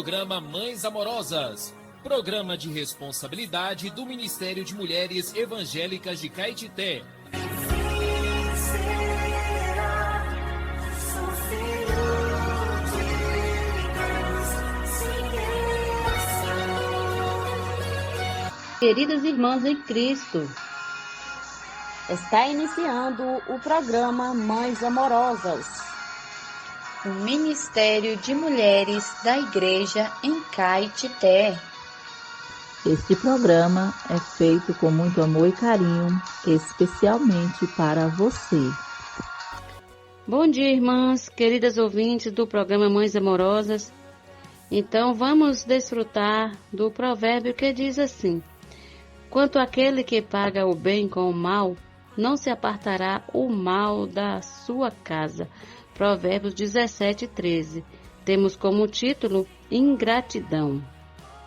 programa Mães Amorosas, programa de responsabilidade do Ministério de Mulheres Evangélicas de Caetité. Queridas irmãs em Cristo, está iniciando o programa Mães Amorosas, o Ministério de Mulheres da Igreja em Caetité. Este programa é feito com muito amor e carinho, especialmente para você. Bom dia, irmãs, queridas ouvintes do programa Mães Amorosas. Então, vamos desfrutar do provérbio que diz assim: quanto àquele que paga o bem com o mal, não se apartará o mal da sua casa. Provérbios 17:13. Temos como título Ingratidão.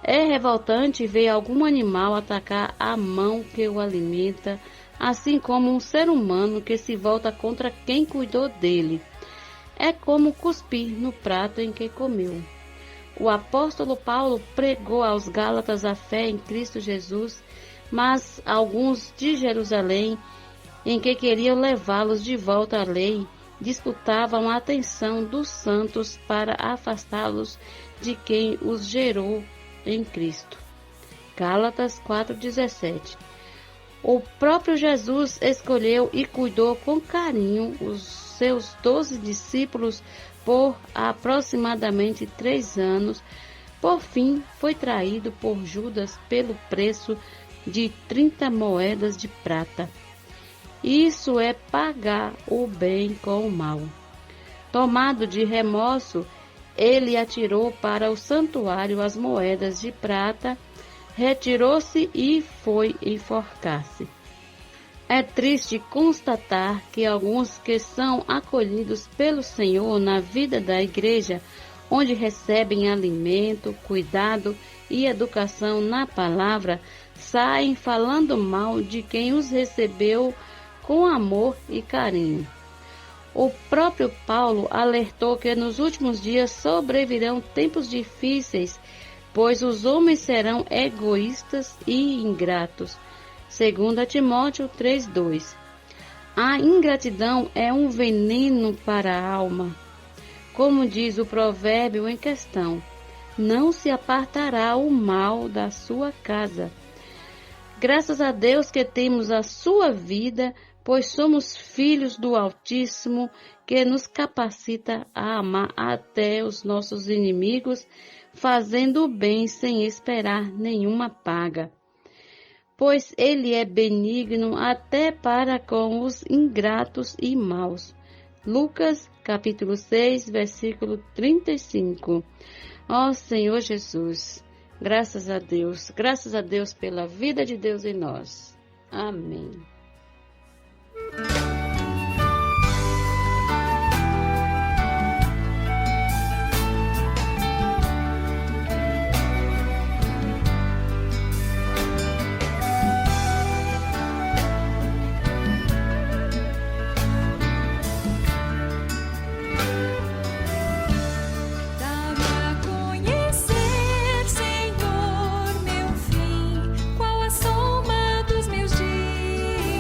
É revoltante ver algum animal atacar a mão que o alimenta, assim como um ser humano que se volta contra quem cuidou dele. É como cuspir no prato em que comeu. O apóstolo Paulo pregou aos Gálatas a fé em Cristo Jesus, mas alguns de Jerusalém, em que queriam levá-los de volta à lei, disputavam a atenção dos santos para afastá-los de quem os gerou em Cristo. Gálatas 4:17. O próprio Jesus escolheu e cuidou com carinho os seus 12 discípulos por aproximadamente 3 anos. Por fim, foi traído por Judas pelo preço de 30 moedas de prata. Isso é pagar o bem com o mal. Tomado de remorso, ele atirou para o santuário as moedas de prata, retirou-se e foi enforcar-se. É triste constatar que alguns que são acolhidos pelo Senhor na vida da igreja, onde recebem alimento, cuidado e educação na palavra, saem falando mal de quem os recebeu com amor e carinho. O próprio Paulo alertou que nos últimos dias sobrevirão tempos difíceis, pois os homens serão egoístas e ingratos. 2 Timóteo 3:2. A ingratidão é um veneno para a alma. Como diz o provérbio em questão, não se apartará o mal da sua casa. Graças a Deus que temos a sua vida, pois somos filhos do Altíssimo, que nos capacita a amar até os nossos inimigos, fazendo o bem sem esperar nenhuma paga. Pois Ele é benigno até para com os ingratos e maus. Lucas, capítulo 6, versículo 35. Ó Senhor Jesus, graças a Deus pela vida de Deus em nós. Amém. Senhor, meu fim, qual a soma dos meus dias?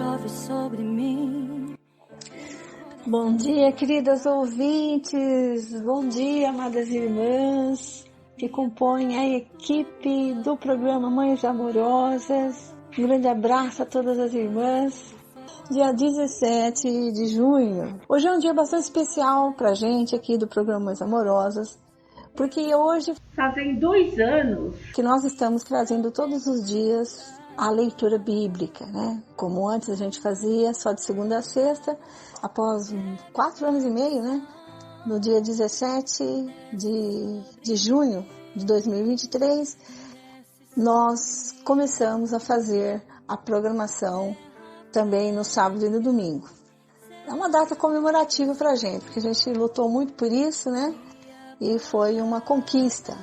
chove sobre mim. Bom dia, queridas ouvintes. Bom dia, amadas irmãs que compõem a equipe do programa Mães Amorosas. Um grande abraço a todas as irmãs. Dia 17 de junho. Hoje é um dia bastante especial pra gente aqui do programa Mães Amorosas, porque hoje fazem 2 anos que nós estamos trazendo todos os dias a leitura bíblica, né? Como antes a gente fazia só de segunda a sexta, após 4 anos e meio, né? No dia 17 de junho de 2023, nós começamos a fazer a programação também no sábado e no domingo. É uma data comemorativa pra gente, porque a gente lutou muito por isso, né? E foi uma conquista.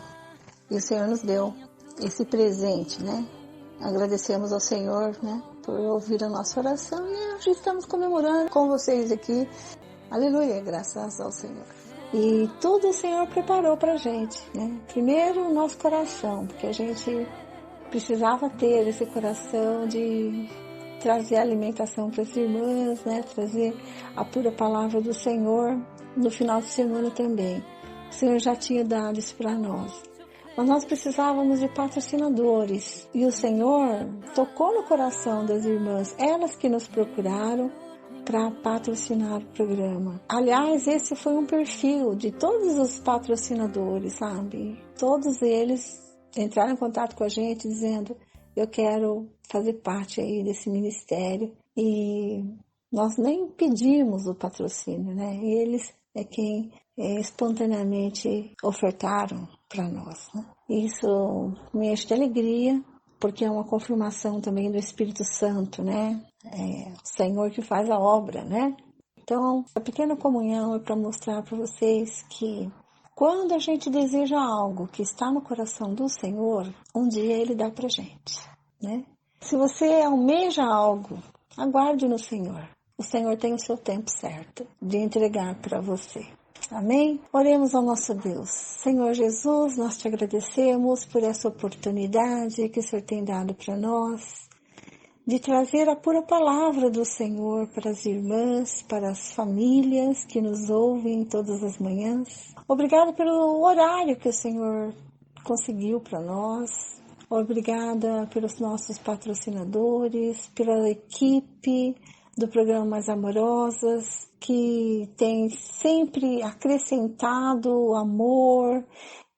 E o Senhor nos deu esse presente, né? Agradecemos ao Senhor, né? Por ouvir a nossa oração e hoje estamos comemorando com vocês aqui. Aleluia, graças ao Senhor. E tudo o Senhor preparou pra gente, né? Primeiro o nosso coração, porque a gente precisava ter esse coração de trazer alimentação para as irmãs, né? Trazer a pura palavra do Senhor no final de semana também. O Senhor já tinha dado isso para nós. Mas nós precisávamos de patrocinadores. E o Senhor tocou no coração das irmãs, elas que nos procuraram para patrocinar o programa. Aliás, esse foi um perfil de todos os patrocinadores, sabe? Todos eles entraram em contato com a gente dizendo: eu quero fazer parte aí desse ministério. E nós nem pedimos o patrocínio, né? Eles é quem espontaneamente ofertaram para nós, né? Isso me enche de alegria, porque é uma confirmação também do Espírito Santo, né? É o Senhor que faz a obra, né? Então, a pequena comunhão é para mostrar para vocês que quando a gente deseja algo que está no coração do Senhor, um dia Ele dá pra gente, né? Se você almeja algo, aguarde no Senhor. O Senhor tem o seu tempo certo de entregar para você. Amém? Oremos ao nosso Deus. Senhor Jesus, nós te agradecemos por essa oportunidade que o Senhor tem dado para nós, de trazer a pura palavra do Senhor para as irmãs, para as famílias que nos ouvem todas as manhãs. Obrigada pelo horário que o Senhor conseguiu para nós. Obrigada pelos nossos patrocinadores, pela equipe do programa Mais Amorosas, que tem sempre acrescentado amor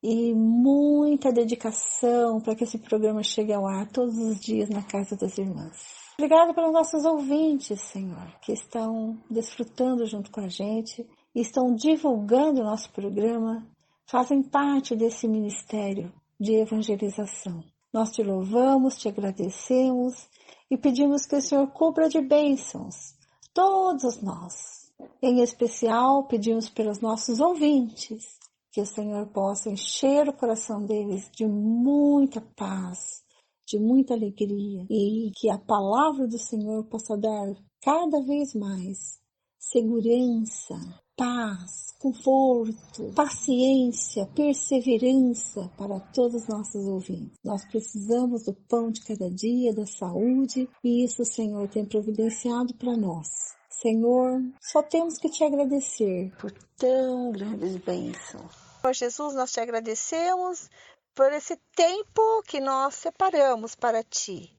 e muita dedicação para que esse programa chegue ao ar todos os dias na casa das irmãs. Obrigada pelos nossos ouvintes, Senhor, que estão desfrutando junto com a gente e estão divulgando o nosso programa, fazem parte desse ministério de evangelização. Nós te louvamos, te agradecemos e pedimos que o Senhor cubra de bênçãos todos nós. Em especial, pedimos pelos nossos ouvintes, que o Senhor possa encher o coração deles de muita paz, de muita alegria, e que a palavra do Senhor possa dar cada vez mais segurança, paz, conforto, paciência, perseverança para todos os nossos ouvintes. Nós precisamos do pão de cada dia, da saúde, e isso o Senhor tem providenciado para nós. Senhor, só temos que te agradecer por tão grandes bênçãos. Senhor Jesus, nós te agradecemos por esse tempo que nós separamos para ti,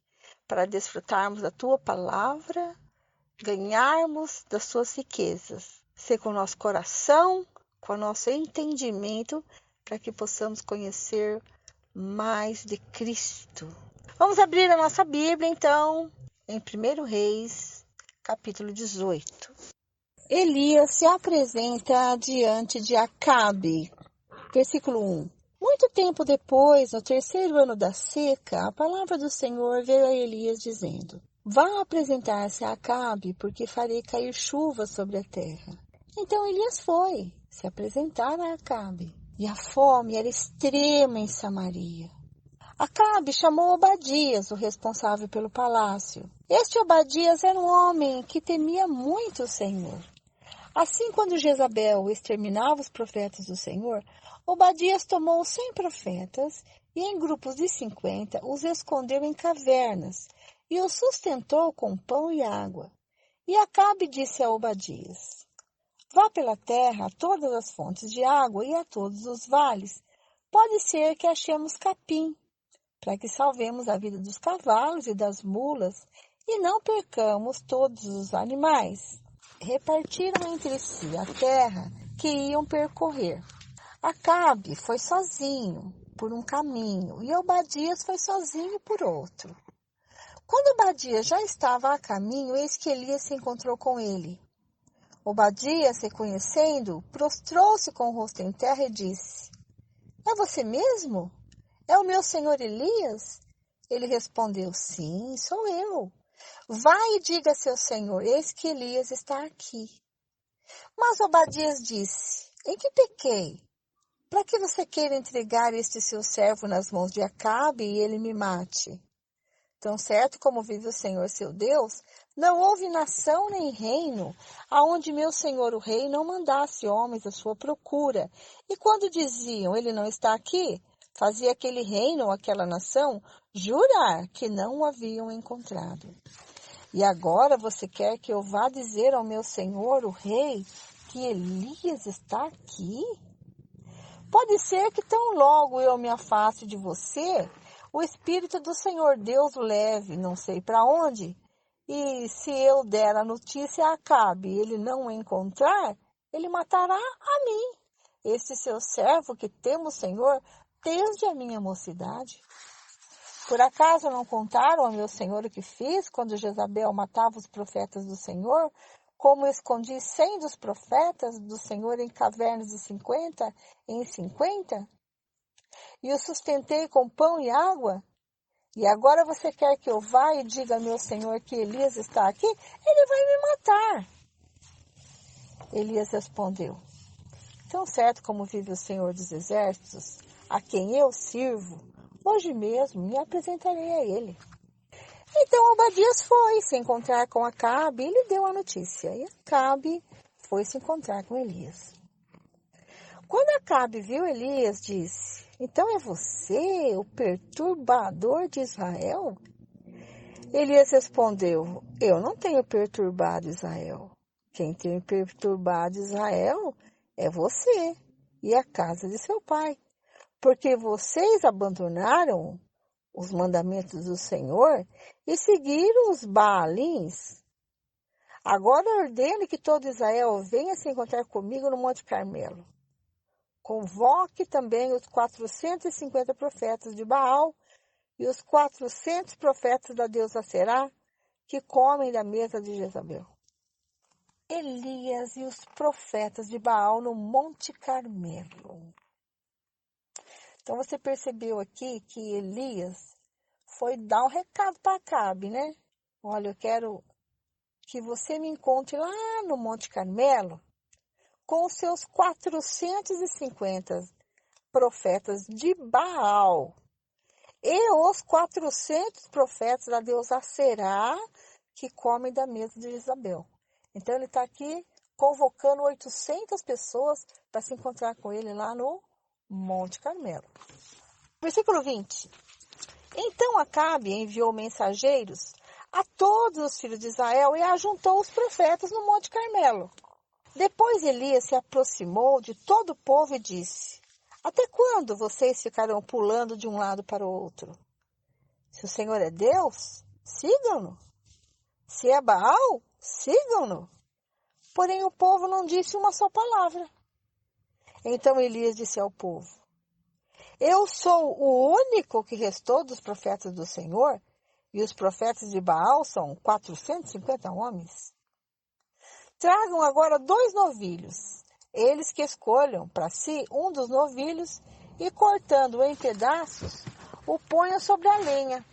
para desfrutarmos da tua palavra, ganharmos das suas riquezas. Ser com o nosso coração, com o nosso entendimento, para que possamos conhecer mais de Cristo. Vamos abrir a nossa Bíblia, então, em 1 Reis, capítulo 18. Elias se apresenta diante de Acabe. Versículo 1. Muito tempo depois, no 3º ano da seca, a palavra do Senhor veio a Elias dizendo: vá apresentar-se a Acabe, porque farei cair chuva sobre a terra. Então Elias foi se apresentar a Acabe, e a fome era extrema em Samaria. Acabe chamou Obadias, o responsável pelo palácio. Este Obadias era um homem que temia muito o Senhor. Assim, quando Jezabel exterminava os profetas do Senhor, Obadias tomou 100 profetas e, em grupos de 50, os escondeu em cavernas e o sustentou com pão e água. E Acabe disse a Obadias: vá pela terra a todas as fontes de água e a todos os vales. Pode ser que achemos capim, para que salvemos a vida dos cavalos e das mulas e não percamos todos os animais. Repartiram entre si a terra que iam percorrer. Acabe foi sozinho por um caminho e Obadias foi sozinho por outro. Quando Obadias já estava a caminho, eis que Elias se encontrou com ele. Obadias, reconhecendo, prostrou-se com o rosto em terra e disse: é você mesmo? É o meu senhor Elias? Ele respondeu: sim, sou eu. Vai e diga a seu senhor, eis que Elias está aqui. Mas Obadias disse: em que pequei? Para que você queira entregar este seu servo nas mãos de Acabe e ele me mate? Tão certo como vive o Senhor seu Deus, não houve nação nem reino, aonde meu senhor o rei não mandasse homens à sua procura. E quando diziam, ele não está aqui, fazia aquele reino ou aquela nação jurar que não o haviam encontrado. E agora você quer que eu vá dizer ao meu senhor, o rei, que Elias está aqui? Pode ser que tão logo eu me afaste de você, o Espírito do Senhor Deus o leve, não sei para onde, e se eu der a notícia a Acabe e ele não o encontrar, ele matará a mim, este seu servo que temo o Senhor desde a minha mocidade. Por acaso não contaram ao meu senhor o que fiz quando Jezabel matava os profetas do Senhor, como escondi 100 dos profetas do Senhor em cavernas de 50 em 50? E o sustentei com pão e água? E agora você quer que eu vá e diga ao meu senhor que Elias está aqui? Ele vai me matar. Elias respondeu: tão certo como vive o Senhor dos Exércitos, a quem eu sirvo, hoje mesmo me apresentarei a ele. Então Obadias foi se encontrar com Acabe e lhe deu a notícia. E Acabe foi se encontrar com Elias. Quando Acabe viu Elias, disse: então é você, o perturbador de Israel? Elias respondeu: eu não tenho perturbado Israel. Quem tem perturbado Israel é você e a casa de seu pai, porque vocês abandonaram os mandamentos do Senhor e seguiram os Baalins. Agora ordene que todo Israel venha se encontrar comigo no Monte Carmelo. Convoque também os 450 profetas de Baal e os 400 profetas da deusa Será, que comem da mesa de Jezabel. Elias e os profetas de Baal no Monte Carmelo. Então você percebeu aqui que Elias foi dar um recado para Acabe, né? Olha, eu quero que você me encontre lá no Monte Carmelo com os seus 450 profetas de Baal e os 400 profetas da deusa Será, que comem da mesa de Jezabel. Então ele está aqui convocando 800 pessoas para se encontrar com ele lá no Monte Carmelo. Versículo 20. Então Acabe enviou mensageiros a todos os filhos de Israel e ajuntou os profetas no Monte Carmelo. Depois Elias se aproximou de todo o povo e disse: até quando vocês ficarão pulando de um lado para o outro? Se o Senhor é Deus, sigam-no. Se é Baal, sigam-no. Porém o povo não disse uma só palavra. Então Elias disse ao povo: eu sou o único que restou dos profetas do Senhor, e os profetas de Baal são 450 homens. Tragam agora 2 novilhos, eles que escolham para si um dos novilhos e, cortando-o em pedaços, o ponham sobre a lenha.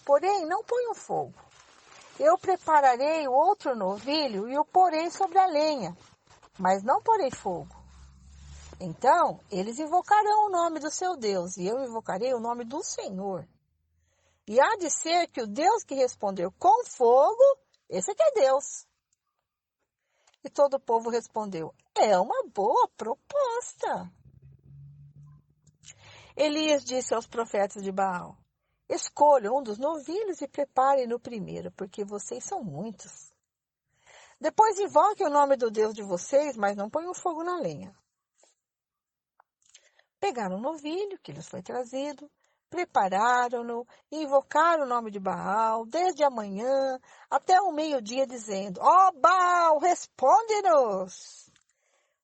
Porém, não ponham fogo. Eu prepararei o outro novilho e o porei sobre a lenha, mas não porei fogo. Então, eles invocarão o nome do seu Deus, e eu invocarei o nome do Senhor. E há de ser que o Deus que respondeu com fogo, esse é que é Deus. E todo o povo respondeu: é uma boa proposta. Elias disse aos profetas de Baal: Escolham um dos novilhos e preparem-no primeiro, porque vocês são muitos. Depois invoquem o nome do Deus de vocês, mas não ponham fogo na lenha. Pegaram o novilho que lhes foi trazido, prepararam-no e invocaram o nome de Baal desde a manhã até o meio-dia, dizendo: Ó Baal, responde-nos!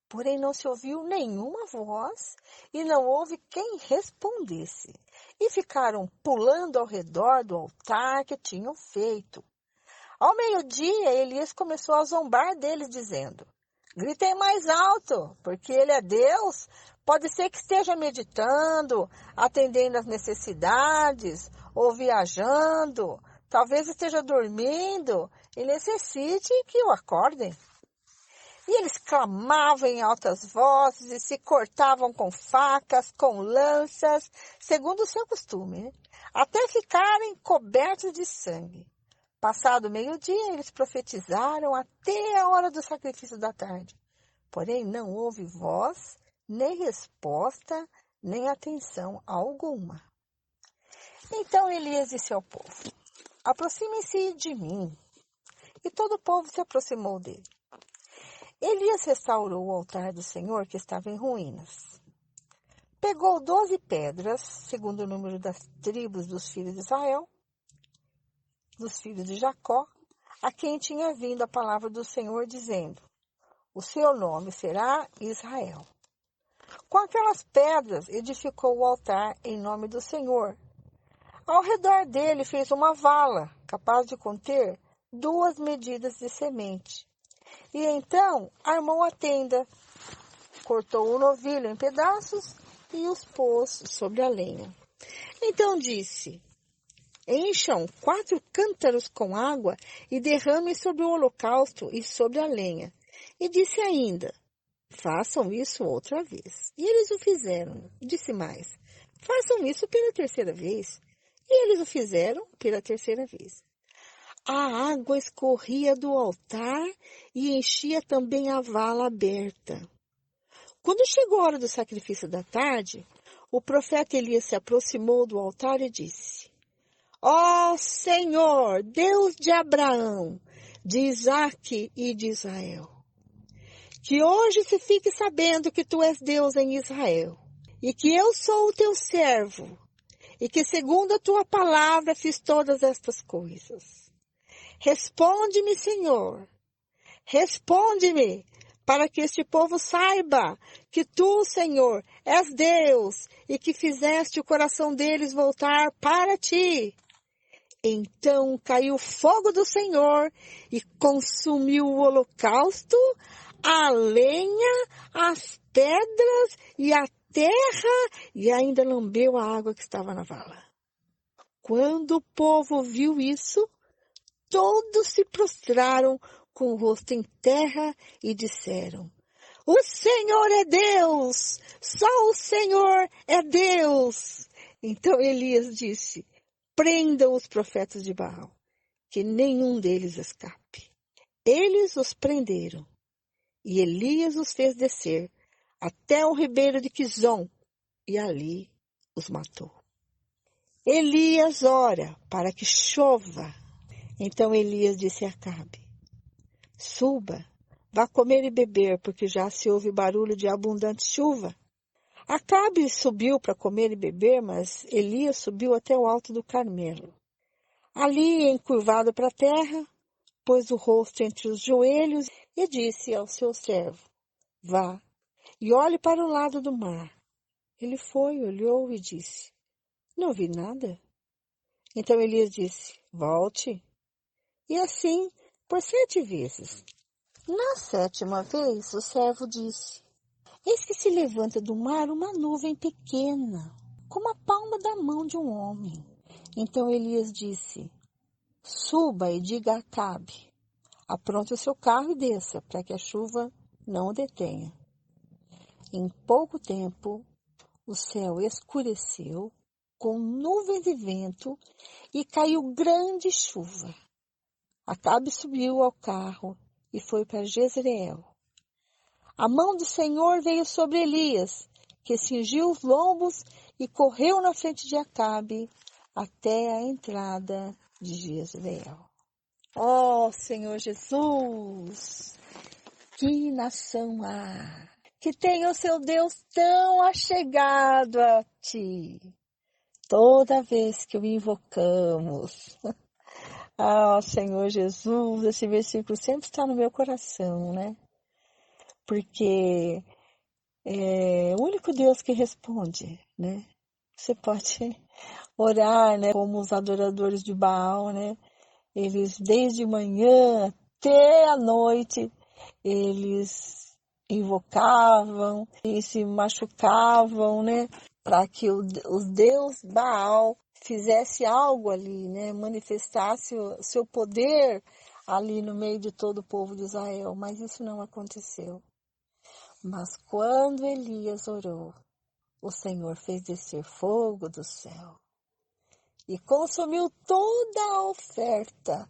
Porém não se ouviu nenhuma voz e não houve quem respondesse. E ficaram pulando ao redor do altar que tinham feito. Ao meio-dia, Elias começou a zombar deles, dizendo: Gritem mais alto, porque ele é Deus. Pode ser que esteja meditando, atendendo às necessidades, ou viajando. Talvez esteja dormindo e necessite que o acordem. E eles clamavam em altas vozes e se cortavam com facas, com lanças, segundo o seu costume, até ficarem cobertos de sangue. Passado o meio-dia, eles profetizaram até a hora do sacrifício da tarde. Porém, não houve voz, nem resposta, nem atenção alguma. Então Elias disse ao povo: Aproximem-se de mim. E todo o povo se aproximou dele. Elias restaurou o altar do Senhor que estava em ruínas. Pegou 12 pedras, segundo o número das tribos dos filhos de Israel, dos filhos de Jacó, a quem tinha vindo a palavra do Senhor, dizendo: O seu nome será Israel. Com aquelas pedras edificou o altar em nome do Senhor. Ao redor dele fez uma vala, capaz de conter 2 medidas de semente. E então armou a tenda, cortou o novilho em pedaços e os pôs sobre a lenha. Então disse: Encham 4 cântaros com água e derramem sobre o holocausto e sobre a lenha. E disse ainda: Façam isso outra vez. E eles o fizeram. Disse mais: Façam isso pela 3ª vez. E eles o fizeram pela 3ª vez. A água escorria do altar e enchia também a vala aberta. Quando chegou a hora do sacrifício da tarde, o profeta Elias se aproximou do altar e disse: Ó Senhor, Deus de Abraão, de Isaque e de Israel, que hoje se fique sabendo que tu és Deus em Israel, e que eu sou o teu servo, e que segundo a tua palavra fiz todas estas coisas. Responde-me, Senhor, responde-me, para que este povo saiba que tu, Senhor, és Deus, e que fizeste o coração deles voltar para ti. Então caiu o fogo do Senhor e consumiu o holocausto, a lenha, as pedras e a terra, e ainda lambeu a água que estava na vala. Quando o povo viu isso, todos se prostraram com o rosto em terra e disseram: O Senhor é Deus! Só o Senhor é Deus! Então Elias disse: Prendam os profetas de Baal, que nenhum deles escape. Eles os prenderam, e Elias os fez descer até o ribeiro de Quizom, e ali os matou. Elias ora para que chova. Então Elias disse a Acabe: Suba, vá comer e beber, porque já se ouve barulho de abundante chuva. Acabe subiu para comer e beber, mas Elias subiu até o alto do Carmelo. Ali, encurvado para a terra, pôs o rosto entre os joelhos e disse ao seu servo: Vá e olhe para o lado do mar. Ele foi, olhou e disse: Não vi nada. Então Elias disse: Volte. E assim, por 7 vezes. Na 7ª vez, o servo disse: Eis que se levanta do mar uma nuvem pequena, como a palma da mão de um homem. Então Elias disse: Suba e diga a Acabe: Apronte o seu carro e desça, para que a chuva não o detenha. Em pouco tempo, o céu escureceu, com nuvens e vento, e caiu grande chuva. Acabe subiu ao carro e foi para Jezreel. A mão do Senhor veio sobre Elias, que cingiu os lombos e correu na frente de Acabe até a entrada de Jezreel. Ó Senhor Jesus, que nação há que tem o seu Deus tão achegado a ti? Toda vez que o invocamos, Senhor Jesus, esse versículo sempre está no meu coração, né? Porque é o único Deus que responde, né? Você pode orar, né? Como os adoradores de Baal, né? Eles, desde manhã até a noite, eles invocavam e se machucavam, né? Para que o Deus Baal fizesse algo ali, né? Manifestasse o seu poder ali no meio de todo o povo de Israel. Mas isso não aconteceu. Mas quando Elias orou, o Senhor fez descer fogo do céu e consumiu toda a oferta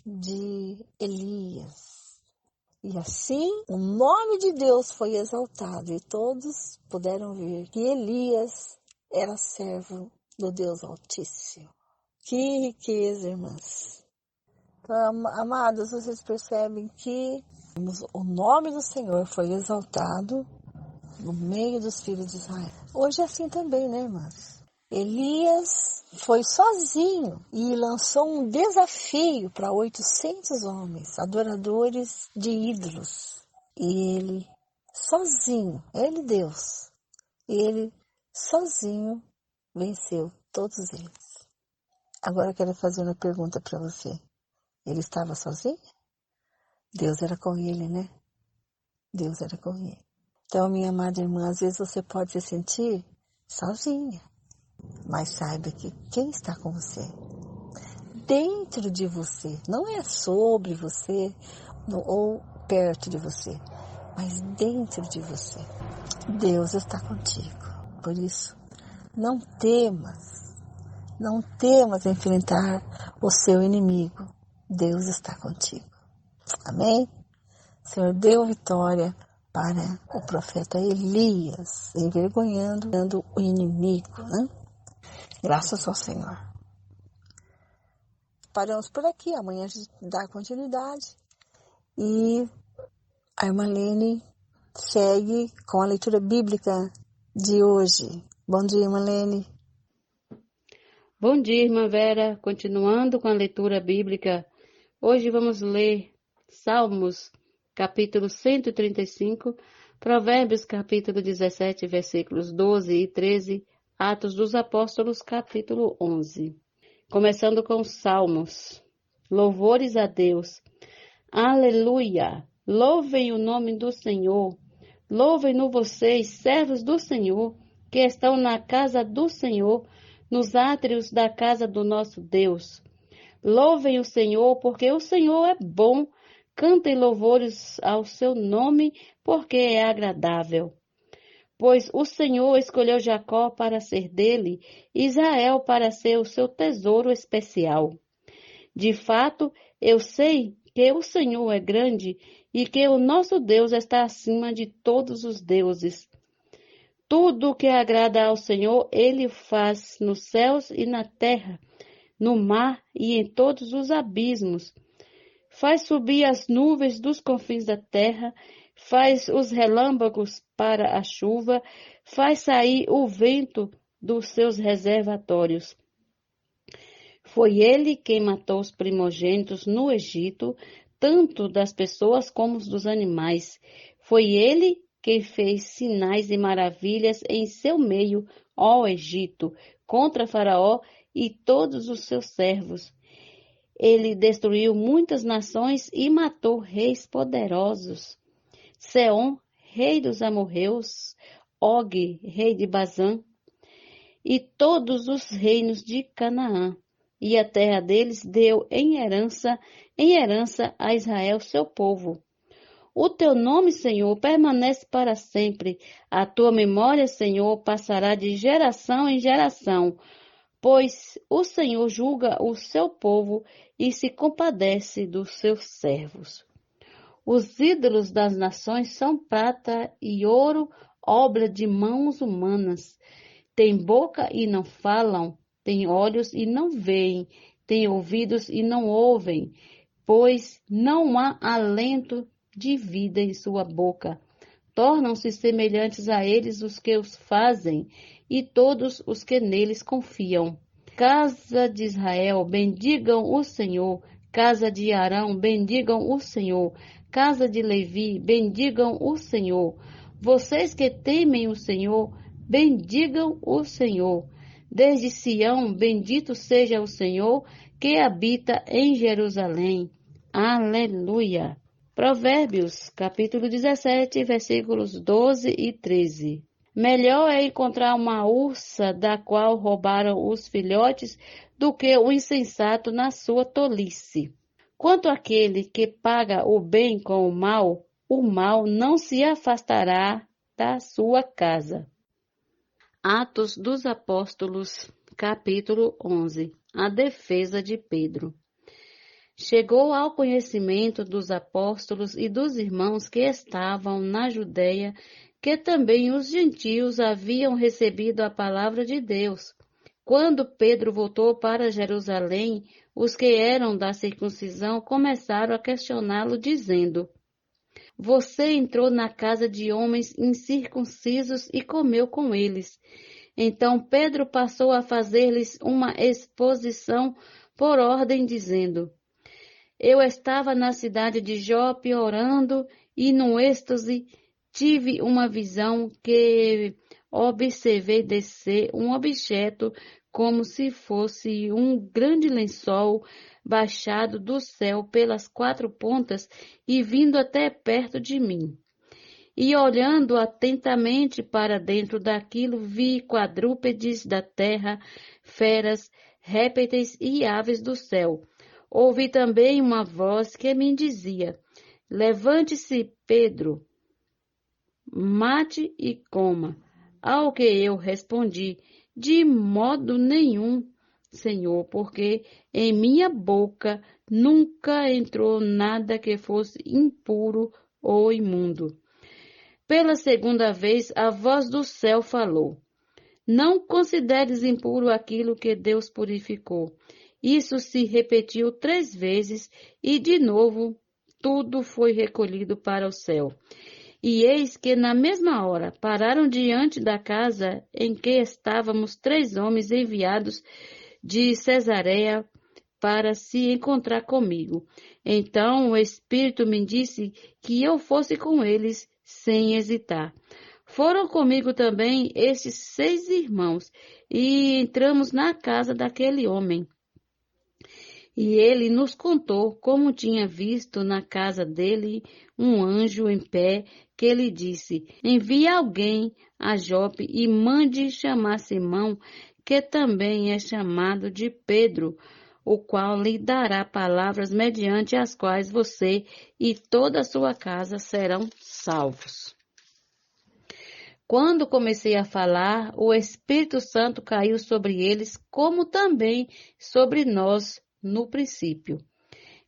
de Elias. E assim o nome de Deus foi exaltado e todos puderam ver que Elias era servo do Deus Altíssimo. Que riqueza, irmãs! Então, amadas, vocês percebem que o nome do Senhor foi exaltado no meio dos filhos de Israel. Hoje é assim também, né, irmãs? Elias foi sozinho e lançou um desafio para 800 homens, adoradores de ídolos. E ele sozinho, ele Deus, ele sozinho venceu todos eles. Agora eu quero fazer uma pergunta para você. Ele estava sozinho? Deus era com ele, né? Deus era com ele. Então, minha amada irmã, às vezes você pode se sentir sozinha. Mas saiba que quem está com você, dentro de você, não é sobre você ou perto de você, mas dentro de você, Deus está contigo. Por isso, não temas enfrentar o seu inimigo. Deus está contigo. Amém? O Senhor deu vitória para o profeta Elias, envergonhando o inimigo, né? Graças ao Senhor. Paramos por aqui, amanhã a gente dá continuidade. E a irmã Lene segue com a leitura bíblica de hoje. Bom dia, irmã Lene. Bom dia, irmã Vera. Continuando com a leitura bíblica, hoje vamos ler Salmos, capítulo 135, Provérbios, capítulo 17, versículos 12 e 13, Atos dos Apóstolos, capítulo 11. Começando com os Salmos. Louvores a Deus. Aleluia! Louvem o nome do Senhor. Louvem-no vocês, servos do Senhor, que estão na casa do Senhor, nos átrios da casa do nosso Deus. Louvem o Senhor, porque o Senhor é bom. Cantem louvores ao seu nome, porque é agradável. Pois o Senhor escolheu Jacó para ser dele, Israel para ser o seu tesouro especial. De fato, eu sei que o Senhor é grande e que o nosso Deus está acima de todos os deuses. Tudo o que agrada ao Senhor, Ele faz nos céus e na terra, no mar e em todos os abismos. Faz subir as nuvens dos confins da terra, faz os relâmpagos para a chuva, faz sair o vento dos seus reservatórios. Foi ele quem matou os primogênitos no Egito, tanto das pessoas como dos animais. Foi ele quem fez sinais e maravilhas em seu meio, ó Egito, contra Faraó e todos os seus servos. Ele destruiu muitas nações e matou reis poderosos. Seom, rei dos amorreus, Og, rei de Bazã, e todos os reinos de Canaã. E a terra deles deu em herança a Israel, seu povo. O teu nome, Senhor, permanece para sempre. A tua memória, Senhor, passará de geração em geração. Pois o Senhor julga o seu povo e se compadece dos seus servos. Os ídolos das nações são prata e ouro, obra de mãos humanas. Têm boca e não falam, têm olhos e não veem, têm ouvidos e não ouvem, pois não há alento de vida em sua boca. Tornam-se semelhantes a eles os que os fazem e todos os que neles confiam. Casa de Israel, bendigam o Senhor. Casa de Arão, bendigam o Senhor. Casa de Levi, bendigam o Senhor. Vocês que temem o Senhor, bendigam o Senhor. Desde Sião, bendito seja o Senhor que habita em Jerusalém. Aleluia! Provérbios, capítulo 17, versículos 12 e 13. Melhor é encontrar uma ursa da qual roubaram os filhotes do que o insensato na sua tolice. Quanto àquele que paga o bem com o mal não se afastará da sua casa. Atos dos Apóstolos, capítulo 11. A defesa de Pedro. Chegou ao conhecimento dos apóstolos e dos irmãos que estavam na Judeia que também os gentios haviam recebido a palavra de Deus. Quando Pedro voltou para Jerusalém, os que eram da circuncisão começaram a questioná-lo, dizendo: Você entrou na casa de homens incircuncisos e comeu com eles. Então Pedro passou a fazer-lhes uma exposição por ordem, dizendo: Eu estava na cidade de Jope orando e, num êxtase, tive uma visão que observei descer um objeto como se fosse um grande lençol baixado do céu pelas 4 pontas e vindo até perto de mim. E olhando atentamente para dentro daquilo, vi quadrúpedes da terra, feras, répteis e aves do céu. Ouvi também uma voz que me dizia: Levante-se, Pedro, mate e coma. Ao que eu respondi: De modo nenhum, Senhor, porque em minha boca nunca entrou nada que fosse impuro ou imundo. Pela segunda vez, a voz do céu falou: Não consideres impuro aquilo que Deus purificou. Isso se repetiu 3 vezes e, de novo, tudo foi recolhido para o céu. E eis que, na mesma hora, pararam diante da casa em que estávamos 3 homens enviados de Cesareia para se encontrar comigo. Então o Espírito me disse que eu fosse com eles sem hesitar. Foram comigo também estes 6 irmãos e entramos na casa daquele homem. E ele nos contou como tinha visto na casa dele um anjo em pé, que lhe disse: Envie alguém a Jope e mande chamar Simão, que também é chamado de Pedro, o qual lhe dará palavras mediante as quais você e toda a sua casa serão salvos. Quando comecei a falar, o Espírito Santo caiu sobre eles, como também sobre nós no princípio.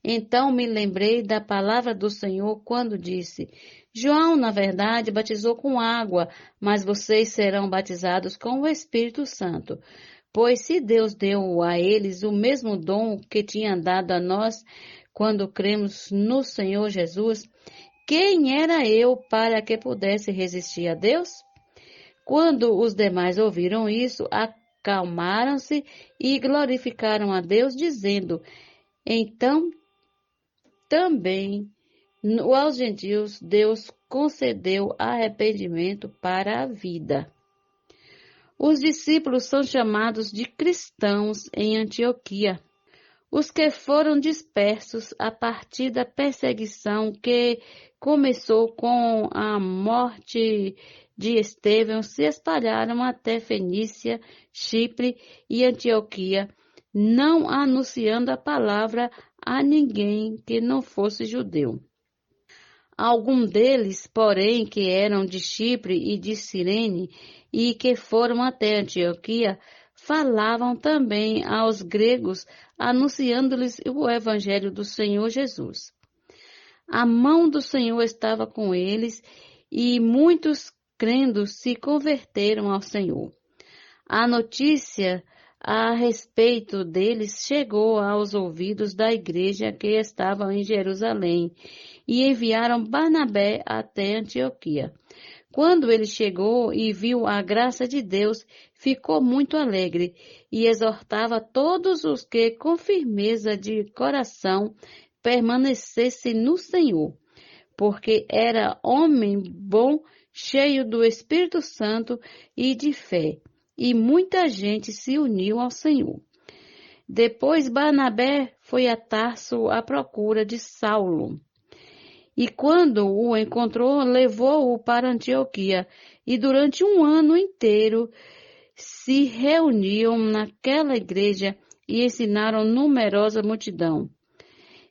Então me lembrei da palavra do Senhor quando disse: João, na verdade, batizou com água, mas vocês serão batizados com o Espírito Santo. Pois se Deus deu a eles o mesmo dom que tinha dado a nós quando cremos no Senhor Jesus, quem era eu para que pudesse resistir a Deus? Quando os demais ouviram isso, acalmaram-se e glorificaram a Deus, dizendo: Então, também aos gentios Deus concedeu arrependimento para a vida. Os discípulos são chamados de cristãos em Antioquia. Os que foram dispersos a partir da perseguição que começou com a morte de Estevão se espalharam até Fenícia, Chipre e Antioquia, não anunciando a palavra a ninguém que não fosse judeu. Alguns deles, porém, que eram de Chipre e de Cirene e que foram até Antioquia, falavam também aos gregos, anunciando-lhes o evangelho do Senhor Jesus. A mão do Senhor estava com eles e muitos crendo se converteram ao Senhor. A notícia a respeito deles chegou aos ouvidos da igreja que estava em Jerusalém, e enviaram Barnabé até Antioquia. Quando ele chegou e viu a graça de Deus, ficou muito alegre e exortava todos os que, com firmeza de coração, permanecessem no Senhor, porque era homem bom, cheio do Espírito Santo e de fé, e muita gente se uniu ao Senhor. Depois Barnabé foi a Tarso à procura de Saulo. E quando o encontrou, levou-o para Antioquia, e durante um ano inteiro se reuniam naquela igreja e ensinaram numerosa multidão.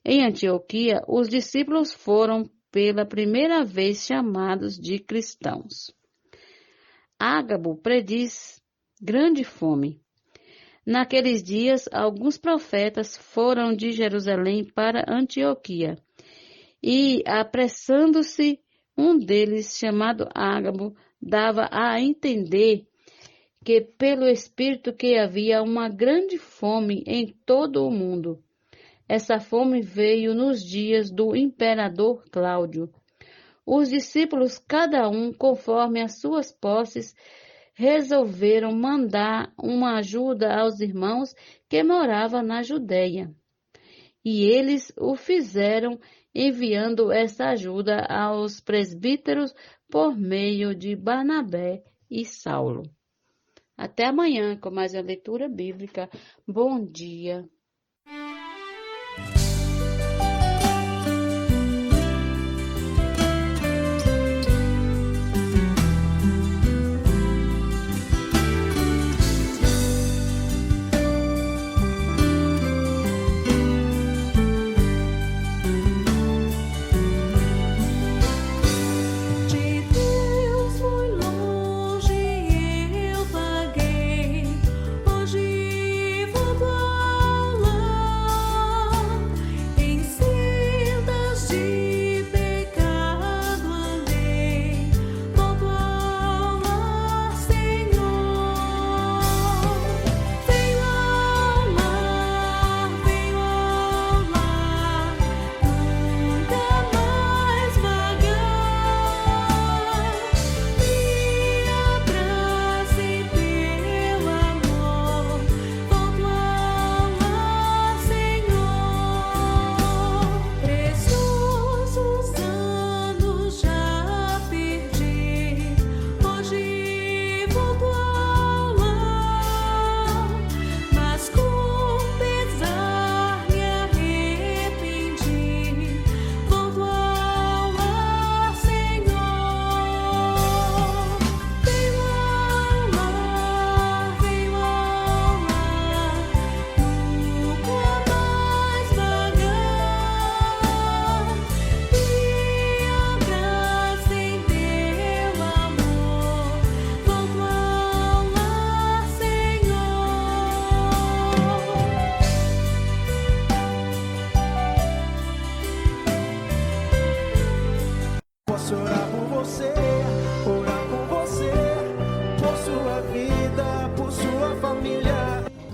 Em Antioquia, os discípulos foram pela primeira vez chamados de cristãos. Ágabo prediz grande fome. Naqueles dias, alguns profetas foram de Jerusalém para Antioquia. E, apressando-se, um deles, chamado Ágabo, dava a entender que pelo Espírito que havia uma grande fome em todo o mundo. Essa fome veio nos dias do imperador Cláudio. Os discípulos, cada um conforme as suas posses, resolveram mandar uma ajuda aos irmãos que moravam na Judeia. E eles o fizeram, enviando essa ajuda aos presbíteros por meio de Barnabé e Saulo. Até amanhã com mais uma leitura bíblica. Bom dia.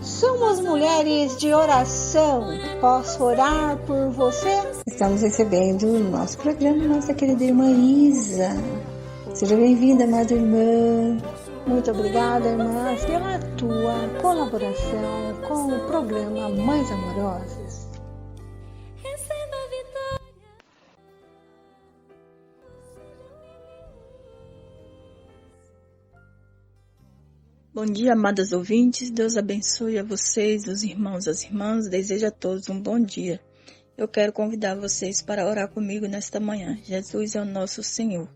Somos mulheres de oração. Posso orar por você? Estamos recebendo o nosso programa, nossa querida irmã Isa. Seja bem-vinda, amada irmã. Muito obrigada, irmã, pela tua colaboração com o programa Mães Amorosas. Bom dia, amadas ouvintes. Deus abençoe a vocês, os irmãos e as irmãs. Desejo a todos um bom dia. Eu quero convidar vocês para orar comigo nesta manhã. Jesus é o nosso Senhor.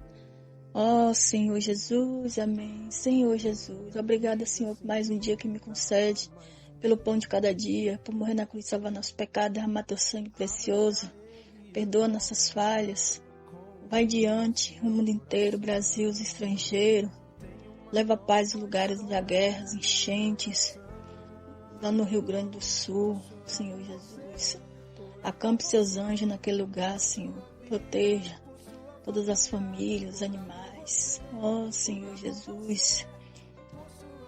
Ó Senhor Jesus, amém. Senhor Jesus, obrigada, Senhor, por mais um dia que me concede, pelo pão de cada dia, por morrer na cruz, salvar nosso pecado, derramar teu sangue precioso. Perdoa nossas falhas. Vai diante, o mundo inteiro, Brasil, os estrangeiros. Leva paz em lugares da guerra, enchentes, lá no Rio Grande do Sul, Senhor Jesus. Acampe seus anjos naquele lugar, Senhor. Proteja todas as famílias, os animais. Ó Senhor Jesus,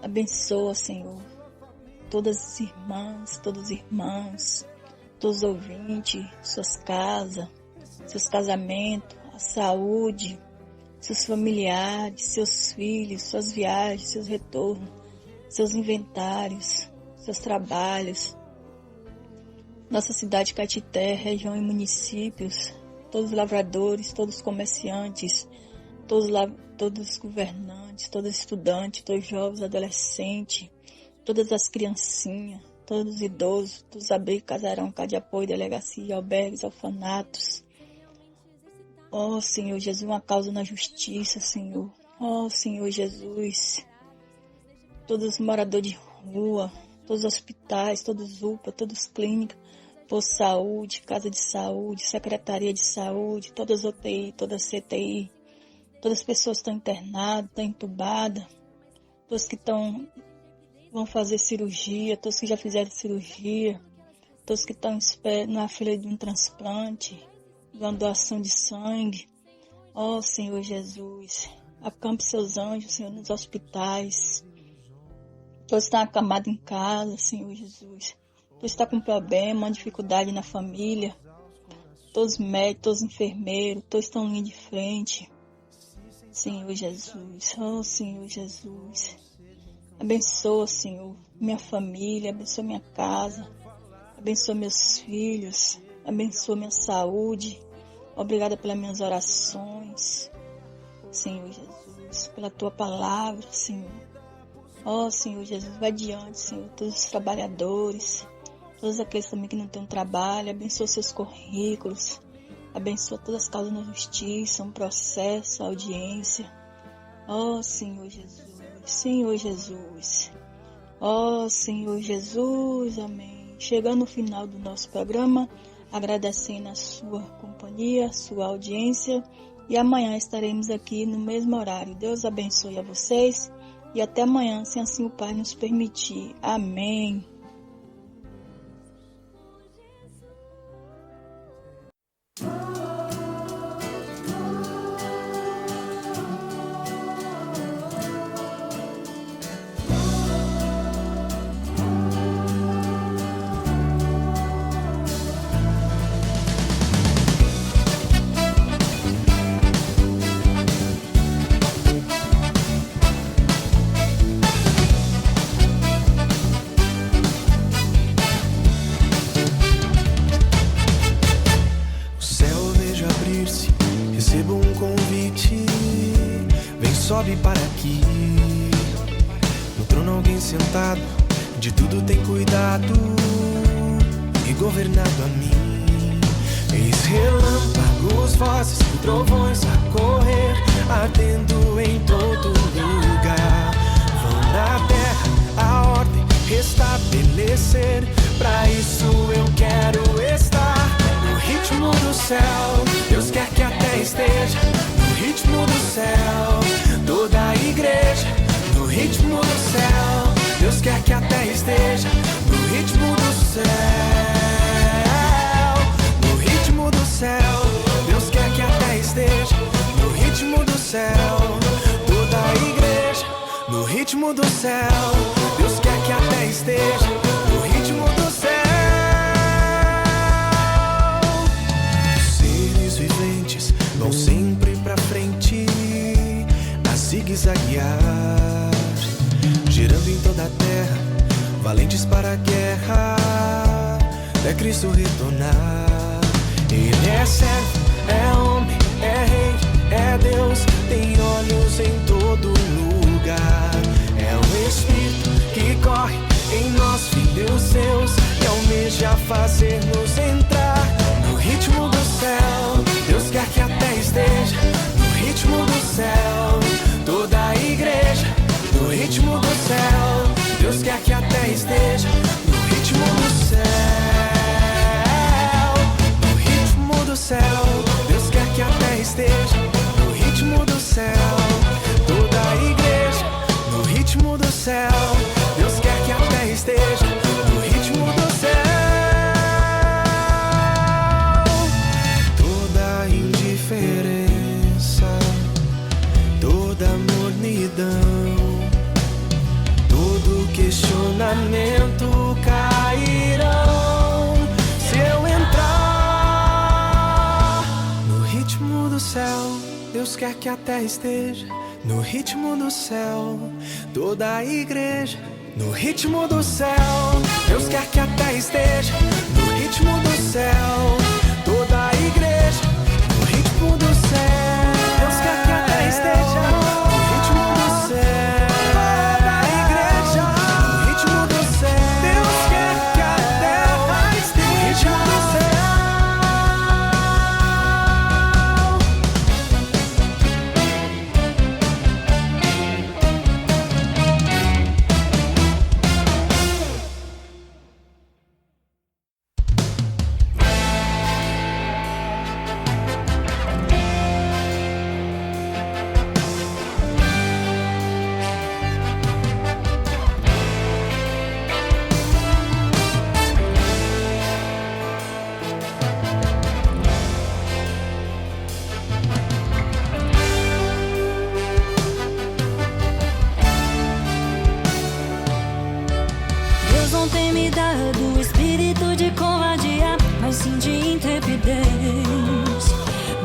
abençoa, Senhor, todas as irmãs, todos os irmãos, todos os ouvintes, suas casas, seus casamentos, a saúde, seus familiares, seus filhos, suas viagens, seus retornos, seus inventários, seus trabalhos. Nossa cidade Caetité, região e municípios, todos os lavradores, todos os comerciantes, todos os governantes, todos os estudantes, todos os jovens, adolescentes, todas as criancinhas, todos os idosos, todos os abrigos, casarão, casa de apoio, delegacia, albergues, orfanatos. Ó Senhor Jesus, uma causa na justiça, Senhor. Ó Senhor Jesus, todos os moradores de rua, todos os hospitais, todos os UPA, todas as clínicas, posto de saúde, casa de saúde, secretaria de saúde, todas as UTI, todas as CTI, todas as pessoas que estão internadas, estão entubadas, todos que vão fazer cirurgia, todos que já fizeram cirurgia, todos que estão na fila de um transplante, de uma doação de sangue. Ó Senhor Jesus, acampe seus anjos, Senhor, nos hospitais. Todos estão acamados em casa, Senhor Jesus. Todos estão com problema, uma dificuldade na família. Todos os médicos, todos os enfermeiros, todos estão em linha de frente. Senhor Jesus, ó Senhor Jesus. Abençoa, Senhor, minha família, abençoa minha casa, abençoa meus filhos, abençoa minha saúde. Obrigada pelas minhas orações, Senhor Jesus, pela Tua palavra, Senhor. Ó Senhor Jesus, vai adiante, Senhor, todos os trabalhadores, todos aqueles também que não têm um trabalho, abençoa seus currículos, abençoa todas as causas na justiça, um processo, audiência. Ó Senhor Jesus. Senhor Jesus, ó Senhor Jesus, amém. Chegando no final do nosso programa, agradecendo a sua companhia, a sua audiência, e amanhã estaremos aqui no mesmo horário. Deus abençoe a vocês e até amanhã, se assim o Pai nos permitir. Amém. Sobe para aqui. No trono alguém sentado, de tudo tem cuidado e governado a mim. Eis relâmpagos, vozes e trovões a correr, ardendo em todo lugar. Vão na terra a ordem restabelecer. Pra isso eu quero estar no ritmo do céu. Deus quer que a terra esteja no ritmo do céu. Toda a igreja no ritmo do céu. Deus quer que a terra esteja no ritmo do céu. No ritmo do céu. Deus quer que a terra esteja no ritmo do céu. Toda a igreja no ritmo do céu. Deus quer que a terra esteja no ritmo do céu. Os seres viventes vão sempre pra frente, zigue-zaguear, girando em toda a terra, valentes para a guerra, é Cristo retornar. Ele é servo, é homem, é rei, é Deus, tem olhos em todo lugar. É o Espírito que corre em nós, filhos seus, que almeja fazer-nos entrar no ritmo do céu. Deus quer que a terra esteja no ritmo do céu. Toda a igreja no ritmo do céu. Deus quer que a terra esteja no ritmo do céu. No ritmo do céu. Deus quer que a terra esteja no ritmo do céu. Toda a igreja no ritmo do céu. Deus quer que a terra esteja no ritmo do céu. Toda a indiferença, toda a mornidão, todo questionamento ritmo do céu, Deus quer que a terra esteja no ritmo do céu, toda a igreja. No ritmo do céu, Deus quer que a terra esteja no ritmo do céu, toda a igreja. No ritmo do céu, Deus quer que a terra esteja no ritmo do céu, toda a igreja. No ritmo do céu, Deus quer que a terra esteja no ritmo do céu.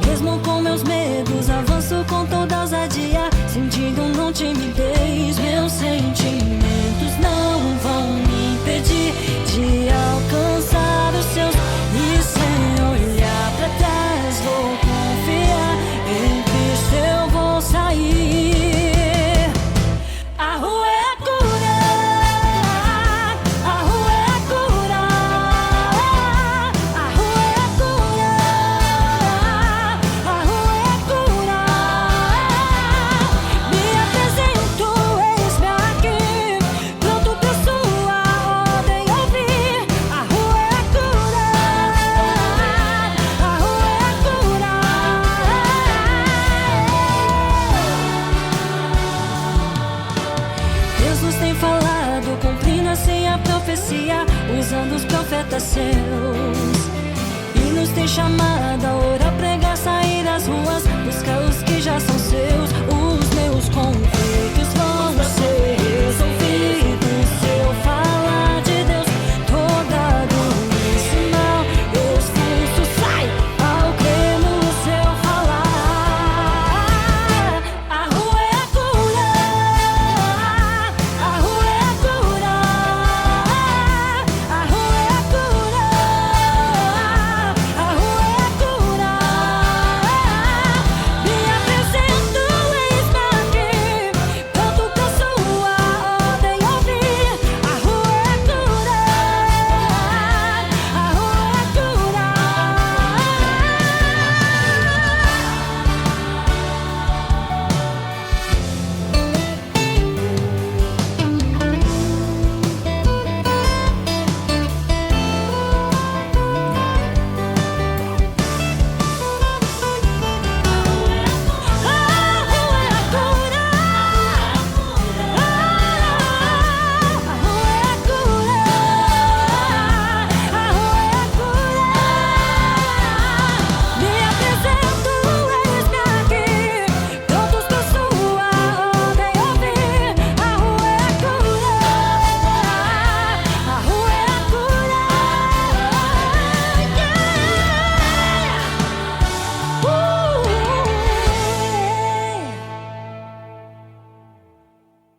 Mesmo com meus medos, avanço com toda ousadia, sentindo não timidez, meu sentimento.